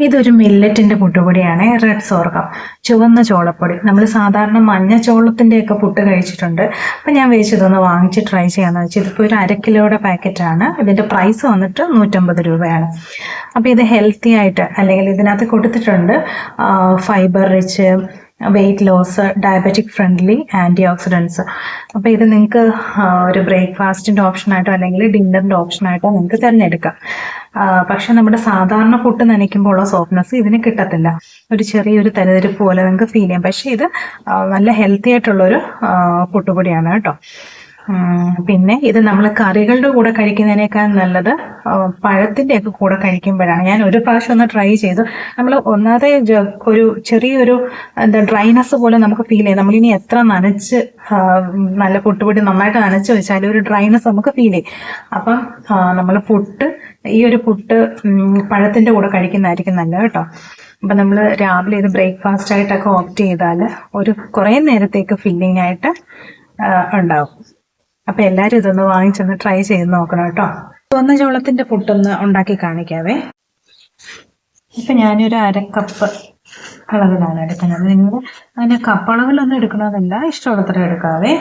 ഇതൊരു മില്ലറ്റിന്റെ പുട്ടുപൊടിയാണ്, red sorghum, ചുവന്ന ചോളപ്പൊടി. നമ്മൾ സാധാരണ മഞ്ഞ ചോളത്തിൻ്റെയൊക്കെ പുട്ട് കഴിച്ചിട്ടുണ്ട്. അപ്പം ഞാൻ ഇതൊന്ന് വാങ്ങിച്ച് ട്രൈ ചെയ്യാമെന്ന് വെച്ചാൽ ഇതിപ്പോൾ ഒരു 1/2 കിലോയുടെ പാക്കറ്റാണ്. ഇതിൻ്റെ പ്രൈസ് വന്നിട്ട് 150 രൂപയാണ്. അപ്പോൾ ഇത് ഹെൽത്തി ആയിട്ട്, അല്ലെങ്കിൽ ഇതിനകത്ത് കൊടുത്തിട്ടുണ്ട് fibre rich, weight loss, diabetic friendly, antioxidants. അപ്പോൾ ഇത് നിങ്ങൾക്ക് ഒരു ബ്രേക്ക്ഫാസ്റ്റിൻ്റെ ഓപ്ഷനായിട്ടോ അല്ലെങ്കിൽ ഡിന്നറിൻ്റെ ഓപ്ഷനായിട്ടോ നിങ്ങൾക്ക് തിരഞ്ഞെടുക്കാം. പക്ഷെ നമ്മുടെ സാധാരണ പുട്ട് നനയ്ക്കുമ്പോൾ ഉള്ള സോഫ്റ്റ്നെസ് ഇതിന് കിട്ടത്തില്ല. ഒരു ചെറിയൊരു തരിതരിപ്പ് പോലെ നിങ്ങൾക്ക് ഫീൽ ചെയ്യാം. പക്ഷെ ഇത് നല്ല ഹെൽത്തി ആയിട്ടുള്ളൊരു പുട്ടുപൊടിയാണ് കേട്ടോ. പിന്നെ ഇത് നമ്മൾ കറികളുടെ കൂടെ കഴിക്കുന്നതിനേക്കാൾ നല്ലത് പഴത്തിൻ്റെയൊക്കെ കൂടെ കഴിക്കുമ്പോഴാണ്. ഞാൻ ഒരു പ്രാവശ്യം ഒന്ന് ട്രൈ ചെയ്തു. നമ്മൾ ഒന്നാമതെ ഒരു ചെറിയൊരു ഡ്രൈനെസ് പോലെ നമുക്ക് ഫീൽ ചെയ്യും. നമ്മളിനി എത്ര നനച്ച് നല്ല പുട്ടുപൊടി നന്നായിട്ട് നനച്ച് വെച്ചാലും ഒരു ഡ്രൈനെസ് നമുക്ക് ഫീൽ ചെയ്യും. അപ്പം നമ്മൾ ഈ ഒരു പുട്ട് പഴത്തിൻ്റെ കൂടെ കഴിക്കുന്നതായിരിക്കും നല്ലത് കേട്ടോ. അപ്പം നമ്മൾ രാവിലെ ഇത് ബ്രേക്ക്ഫാസ്റ്റ് ആയിട്ടൊക്കെ ഓപ്റ്റ് ചെയ്താൽ ഒരു കുറേ നേരത്തേക്ക് ഫീലിംഗ് ആയിട്ട് ഉണ്ടാവും. അപ്പം എല്ലാവരും ഇതൊന്ന് വാങ്ങിച്ചൊന്ന് ട്രൈ ചെയ്ത് നോക്കണം കേട്ടോ. ചുവന്ന ചോളത്തിൻ്റെ പുട്ടൊന്ന് ഉണ്ടാക്കി കാണിക്കാവേ. ഇപ്പം ഞാനൊരു 1/2 കപ്പ് അളവിലാണ് എടുക്കുന്നത്. നിങ്ങൾ അതിന് കപ്പ് അളവിലൊന്നും എടുക്കണമെന്നില്ല, ഇഷ്ടമുള്ളത്ര എടുക്കാവേ.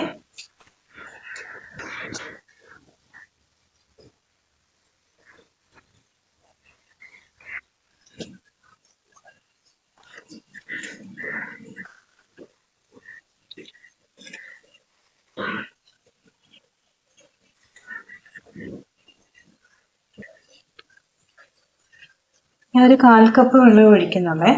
ഞാൻ ഒരു 1/4 കപ്പ് വെള്ളം ഒഴിക്കുന്നുള്ളേ.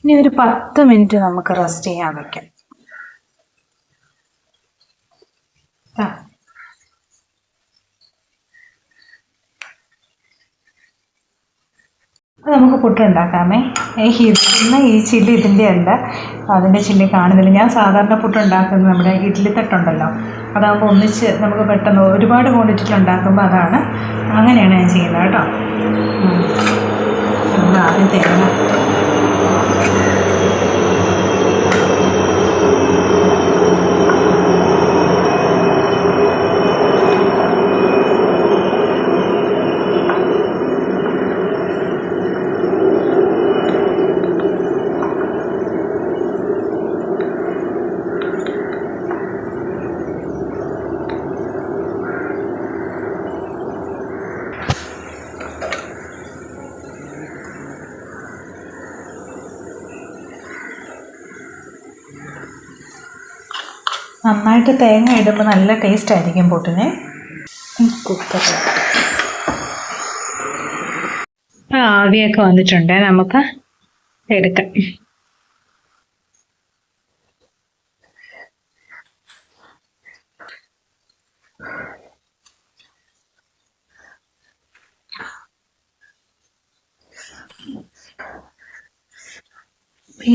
ഇനി ഒരു 10 മിനിറ്റ് നമുക്ക് റെസ്റ്റ് ചെയ്യാൻ വെക്കാം. നമുക്ക് പുട്ടുണ്ടാക്കാമേ. ഈ ചില്ലി ഇതിൻ്റെ അല്ല, അതിൻ്റെ ചില്ലി കാണുന്നില്ല. ഞാൻ സാധാരണ പുട്ടുണ്ടാക്കുന്നത് നമ്മുടെ ഇഡ്ഡലി തട്ടുണ്ടല്ലോ, അതാകുമ്പോൾ ഒന്നിച്ച് നമുക്ക് പെട്ടെന്ന് ഒരുപാട് ക്വാണ്ടിറ്റിയിൽ ഉണ്ടാക്കുമ്പോൾ അതാണ്, അങ്ങനെയാണ് ഞാൻ ചെയ്യുന്നത് കേട്ടോ. നമ്മൾ ആദ്യം തേങ്ങ നന്നായിട്ട് തേങ്ങ ഇടുമ്പോൾ നല്ല ടേസ്റ്റ് ആയിരിക്കും പുട്ടിന്. കുക്കറിൽ ആവിയൊക്കെ വന്നിട്ടുണ്ട്, നമുക്ക് എടുക്കാം.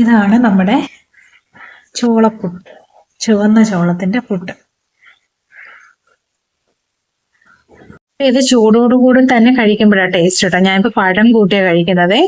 ഇതാണ് നമ്മുടെ ചോളപ്പുട്ട്, ചുവന്ന ചോളത്തിന്റെ പുട്ട്. ഇത് ചൂടോടുകൂടി തന്നെ കഴിക്കുമ്പോഴാണ് ടേസ്റ്റ് കേട്ടോ. ഞാനിപ്പോൾ പഴം കൂട്ടിയാണ് കഴിക്കുന്നത്.